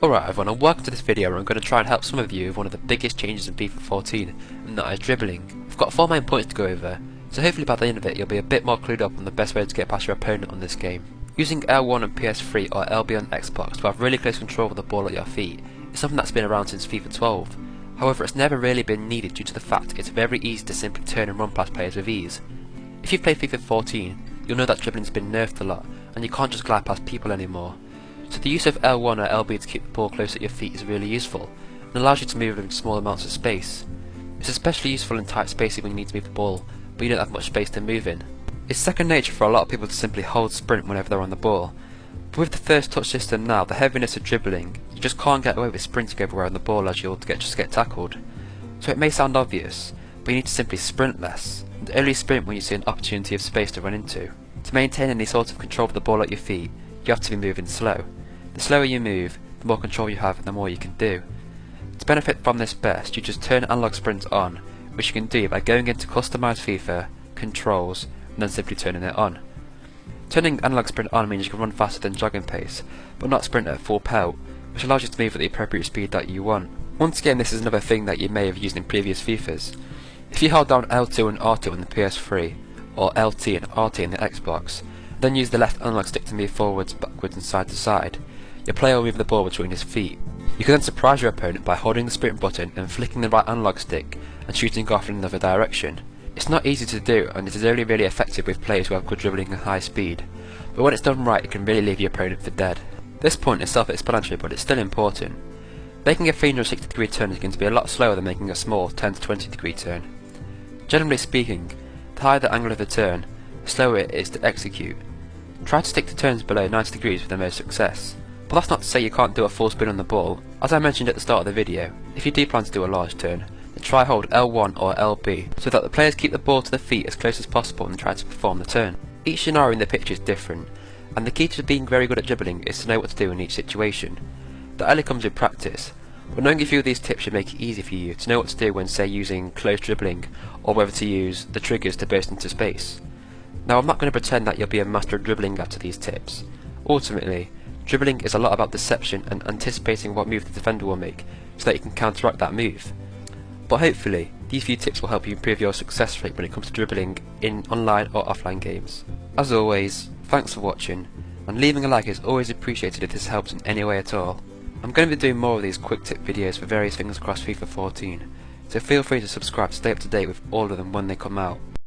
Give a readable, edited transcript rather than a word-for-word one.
Alright everyone, and welcome to this video where I'm going to try and help some of you with one of the biggest changes in FIFA 14, and that is dribbling. I've got 4 main points to go over, so hopefully by the end of it you'll be a bit more clued up on the best way to get past your opponent on this game. Using L1 on PS3 or LB on Xbox to have really close control of the ball at your feet is something that's been around since FIFA 12. However, it's never really been needed due to the fact it's very easy to simply turn and run past players with ease. If you've played FIFA 14, you'll know that dribbling's been nerfed a lot, and you can't just glide past people anymore. So the use of L1 or LB to keep the ball close at your feet is really useful, and allows you to move in small amounts of space. It's especially useful in tight spaces when you need to move the ball, but you don't have much space to move in. It's second nature for a lot of people to simply hold sprint whenever they're on the ball, but with the first touch system now, the heaviness of dribbling, you just can't get away with sprinting everywhere on the ball as you'll just get tackled. So it may sound obvious, but you need to simply sprint less, and only sprint when you see an opportunity of space to run into. To maintain any sort of control of the ball at your feet, you have to be moving slow. The slower you move, the more control you have and the more you can do. To benefit from this best, you just turn analog sprint on, which you can do by going into Customize FIFA, Controls, and then simply turning it on. Turning analog sprint on means you can run faster than jogging pace, but not sprint at full pelt, which allows you to move at the appropriate speed that you want. Once again, this is another thing that you may have used in previous FIFAs. If you hold down L2 and R2 on the PS3, or LT and RT in the Xbox, then use the left analog stick to move forwards, backwards and side to side, your player will move the ball between his feet. You can then surprise your opponent by holding the sprint button and flicking the right analog stick and shooting off in another direction. It's not easy to do, and it is only really effective with players who have good dribbling and high speed, but when it's done right it can really leave your opponent for dead. This point is self-explanatory, but it's still important. Making a 360 degree turn is going to be a lot slower than making a small 10 to 20 degree turn. Generally speaking, the higher the angle of the turn, the slower it is to execute. Try to stick to turns below 90 degrees for the most success. But that's not to say you can't do a full spin on the ball. As I mentioned at the start of the video, if you do plan to do a large turn, then try hold L1 or LB so that the players keep the ball to the feet as close as possible and try to perform the turn. Each scenario in the picture is different, and the key to being very good at dribbling is to know what to do in each situation. That only comes with practice, but knowing a few of these tips should make it easy for you to know what to do when, say, using close dribbling, or whether to use the triggers to burst into space. Now, I'm not going to pretend that you'll be a master of dribbling after these tips. Ultimately, dribbling is a lot about deception and anticipating what move the defender will make so that you can counteract that move. But hopefully, these few tips will help you improve your success rate when it comes to dribbling in online or offline games. As always, thanks for watching, and leaving a like is always appreciated if this helps in any way at all. I'm going to be doing more of these quick tip videos for various things across FIFA 14, so feel free to subscribe to stay up to date with all of them when they come out.